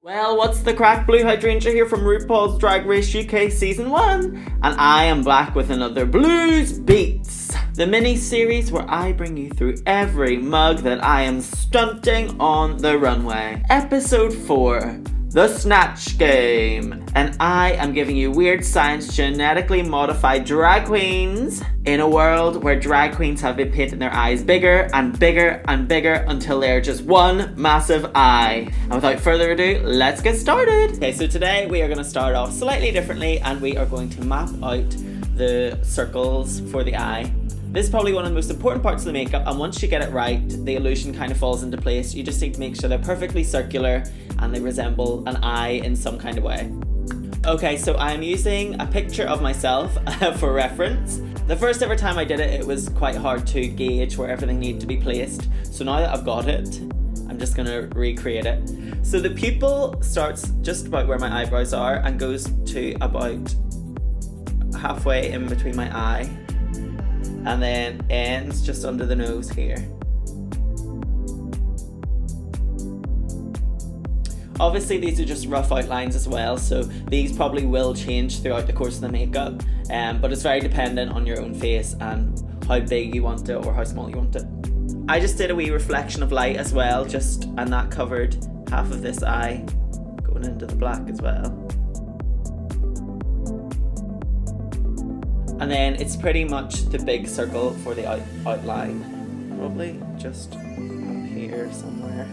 Well, what's the crack? Blue Hydrangea here from RuPaul's Drag Race UK Season 1, and I am back with another Blues Beats, the mini-series where I bring you through every mug that I am stunting on the runway. Episode 4, The Snatch Game, and I am giving you weird science genetically modified drag queens in a world where drag queens have been painting their eyes bigger and bigger and bigger until they're just one massive eye. And without further ado, let's get started. Okay, so today we are going to start off slightly differently and we are going to map out the circles for the eye. This is probably one of the most important parts of the makeup, and once you get it right, the illusion kind of falls into place. You just need to make sure they're perfectly circular and they resemble an eye in some kind of way. Okay, so I'm using a picture of myself for reference. The first ever time I did it, it was quite hard to gauge where everything needed to be placed. So now that I've got it, I'm just gonna recreate it. So the pupil starts just about where my eyebrows are and goes to about halfway in between my eye, and then ends just under the nose here. Obviously these are just rough outlines as well, so these probably will change throughout the course of the makeup, but it's very dependent on your own face and how big you want it or how small you want it. I just did a wee reflection of light as well, and that covered half of this eye going into the black as well. And then it's pretty much the big circle for the outline. Probably just up here somewhere.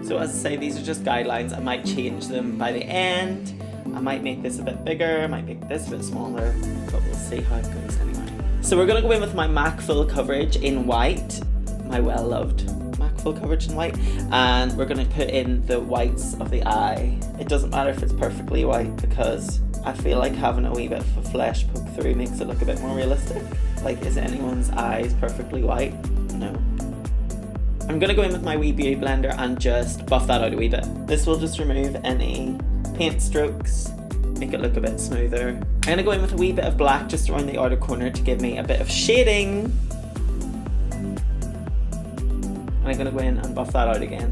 So as I say, these are just guidelines. I might change them by the end. I might make this a bit bigger, I might make this a bit smaller, but we'll see how it goes anyway. So we're gonna go in with my MAC full coverage in white, my well-loved MAC full coverage in white, and we're gonna put in the whites of the eye. It doesn't matter if it's perfectly white because I feel like having a wee bit of a flesh poke through makes it look a bit more realistic. Like, is anyone's eyes perfectly white? No. I'm gonna go in with my wee beauty blender and just buff that out a wee bit. This will just remove any paint strokes, make it look a bit smoother. I'm gonna go in with a wee bit of black just around the outer corner to give me a bit of shading. And I'm gonna go in and buff that out again.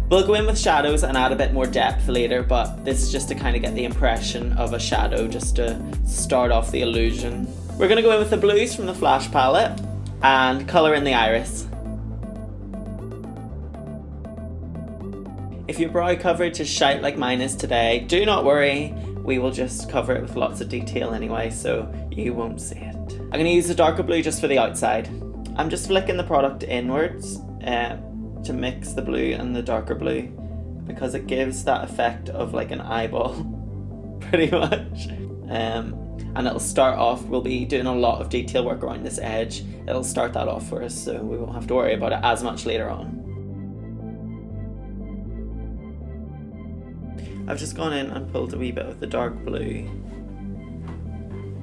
We'll go in with shadows and add a bit more depth later, but this is just to kind of get the impression of a shadow, just to start off the illusion. We're gonna go in with the blues from the Flash palette and colour in the iris. If your brow coverage is shite like mine is today, do not worry, we will just cover it with lots of detail anyway, so you won't see it. I'm going to use the darker blue just for the outside. I'm just flicking the product inwards to mix the blue and the darker blue, because it gives that effect of like an eyeball, pretty much. And it'll start off, we'll be doing a lot of detail work around this edge. It'll start that off for us, so we won't have to worry about it as much later on. I've just gone in and pulled a wee bit of the dark blue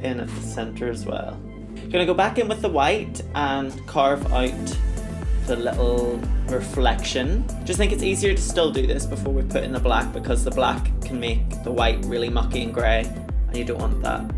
in at the centre as well. Gonna go back in with the white and carve out the little reflection. Just think it's easier to still do this before we put in the black, because the black can make the white really mucky and grey, and you don't want that.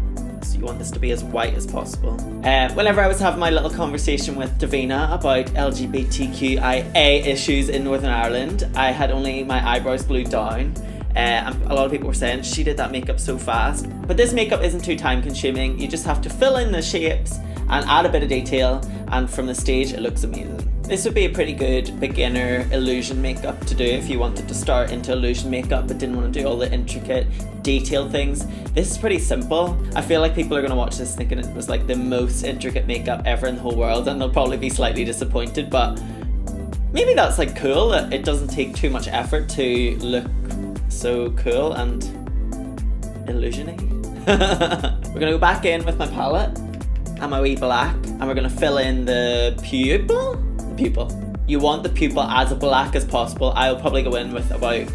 So you want this to be as white as possible. Whenever I was having my little conversation with Davina about LGBTQIA issues in Northern Ireland, I had only my eyebrows glued down. And a lot of people were saying she did that makeup so fast. But this makeup isn't too time consuming. You just have to fill in the shapes and add a bit of detail, and from the stage it looks amazing. This would be a pretty good beginner illusion makeup to do if you wanted to start into illusion makeup but didn't want to do all the intricate detailed things. This is pretty simple. I feel like people are going to watch this thinking it was like the most intricate makeup ever in the whole world, and they'll probably be slightly disappointed, but maybe that's like cool, that it doesn't take too much effort to look so cool and illusion-y. We're gonna go back in with my palette and my wee black, and we're gonna fill in the pupil. You want the pupil as black as possible. I'll probably go in with about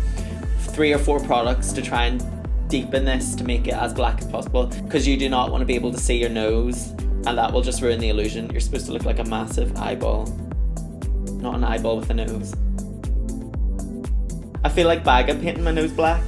3 or 4 products to try and deepen this to make it as black as possible, because you do not want to be able to see your nose, and that will just ruin the illusion. You're supposed to look like a massive eyeball, not an eyeball with a nose. I feel like Baga painting my nose black.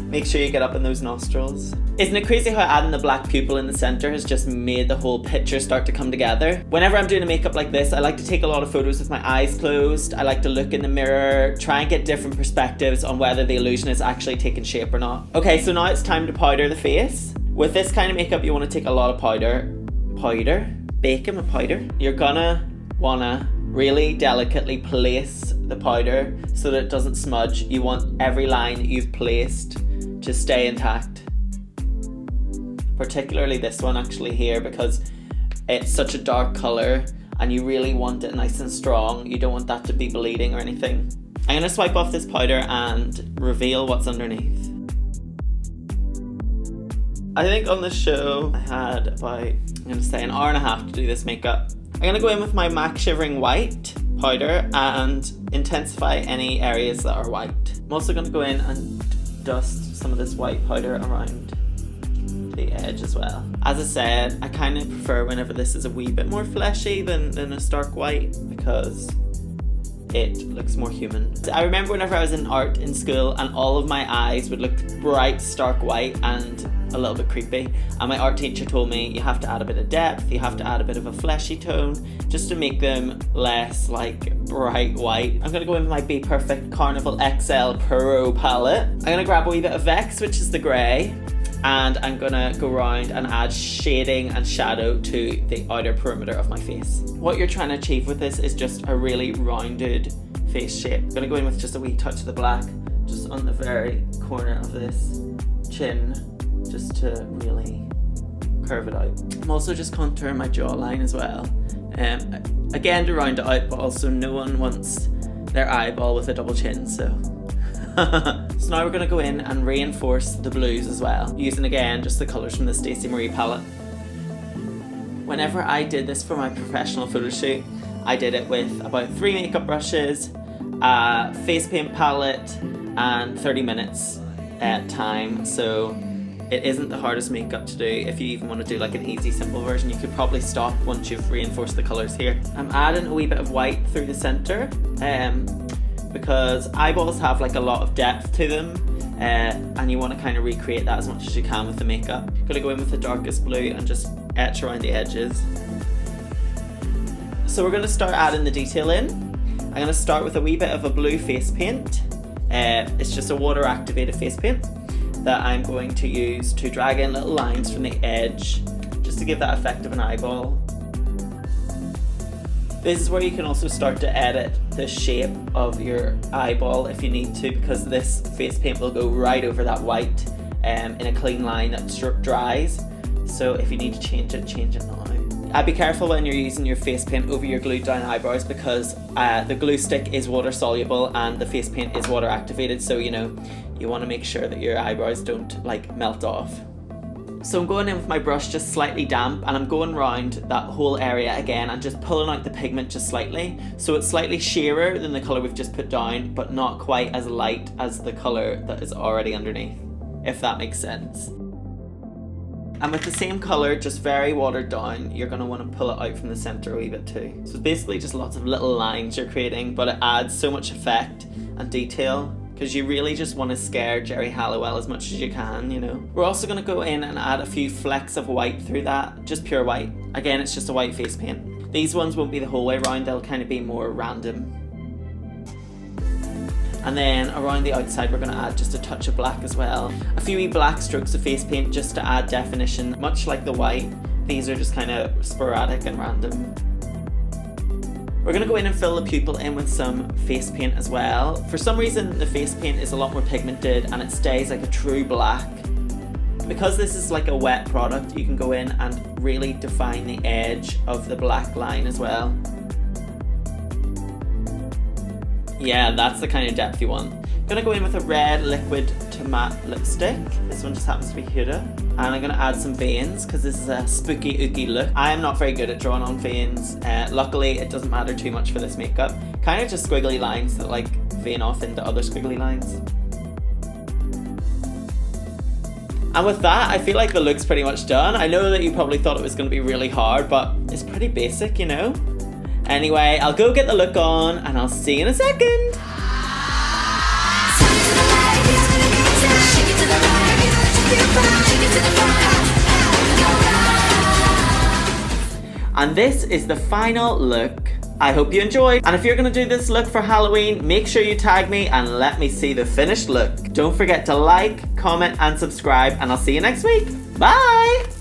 Make sure you get up in those nostrils. Isn't it crazy how adding the black pupil in the center has just made the whole picture start to come together? Whenever I'm doing a makeup like this, I like to take a lot of photos with my eyes closed. I like to look in the mirror, try and get different perspectives on whether the illusion is actually taking shape or not. Okay, so now it's time to powder the face. With this kind of makeup, you want to take a lot of powder. Bacon with powder. You're gonna wanna really delicately place the powder so that it doesn't smudge. You want every line that you've placed to stay intact. Particularly this one actually here, because it's such a dark colour and you really want it nice and strong. You don't want that to be bleeding or anything. I'm going to swipe off this powder and reveal what's underneath. I think on the show I had about, I'm going to say, an hour and a half to do this makeup. I'm going to go in with my MAC Shivering White powder and intensify any areas that are white. I'm also going to go in and dust some of this white powder around the edge as well. As I said, I kind of prefer whenever this is a wee bit more fleshy than a stark white, because it looks more human. I remember whenever I was in art in school and all of my eyes would look bright stark white and a little bit creepy, and my art teacher told me you have to add a bit of depth, you have to add a bit of a fleshy tone just to make them less like bright white. I'm gonna go in with my Be Perfect Carnival XL Pro palette. I'm gonna grab a wee bit of Vex, which is the grey, and I'm gonna go around and add shading and shadow to the outer perimeter of my face. What you're trying to achieve with this is just a really rounded face shape. I'm gonna go in with just a wee touch of the black just on the very corner of this chin, just to really curve it out. I'm also just contouring my jawline as well. Again, to round it out, but also no one wants their eyeball with a double chin, so so now we're going to go in and reinforce the blues as well, using again just the colours from the Stacey Marie palette. Whenever I did this for my professional photo shoot, I did it with about 3 makeup brushes, a face paint palette, and 30 minutes at time, so it isn't the hardest makeup to do. If you even want to do like an easy simple version, you could probably stop once you've reinforced the colours here. I'm adding a wee bit of white through the centre, because eyeballs have like a lot of depth to them, and you want to kind of recreate that as much as you can with the makeup. I'm gonna go in with the darkest blue and just etch around the edges. So we're gonna start adding the detail in. I'm gonna start with a wee bit of a blue face paint. It's just a water activated face paint that I'm going to use to drag in little lines from the edge just to give that effect of an eyeball. This is where you can also start to edit the shape of your eyeball if you need to, because this face paint will go right over that white in a clean line that dries. So if you need to change it now. Be careful when you're using your face paint over your glued down eyebrows, because the glue stick is water soluble and the face paint is water activated, so you know you want to make sure that your eyebrows don't like melt off. So I'm going in with my brush just slightly damp, and I'm going around that whole area again and just pulling out the pigment just slightly, so it's slightly sheerer than the colour we've just put down, but not quite as light as the colour that is already underneath, if that makes sense. And with the same colour, just very watered down, you're going to want to pull it out from the centre a wee bit too. So it's basically just lots of little lines you're creating, but it adds so much effect and detail, because you really just want to scare Jerry Halliwell as much as you can, you know. We're also going to go in and add a few flecks of white through that, just pure white. Again, it's just a white face paint. These ones won't be the whole way around, they'll kind of be more random. And then around the outside, we're going to add just a touch of black as well. A few wee black strokes of face paint just to add definition, much like the white. These are just kind of sporadic and random. We're going to go in and fill the pupil in with some face paint as well. For some reason, the face paint is a lot more pigmented and it stays like a true black. Because this is like a wet product, you can go in and really define the edge of the black line as well. Yeah, that's the kind of depth you want. I'm going to go in with a red liquid to matte lipstick. This one just happens to be Huda. And I'm going to add some veins because this is a spooky ooky look. I am not very good at drawing on veins. Luckily, it doesn't matter too much for this makeup. Kind of just squiggly lines that like vein off into other squiggly lines. And with that, I feel like the look's pretty much done. I know that you probably thought it was going to be really hard, but it's pretty basic, you know? Anyway, I'll go get the look on and I'll see you in a second. Shake it to the light, And this is the final look. I hope you enjoyed. And if you're gonna do this look for Halloween, make sure you tag me and let me see the finished look. Don't forget to like, comment, and subscribe, and I'll see you next week. Bye!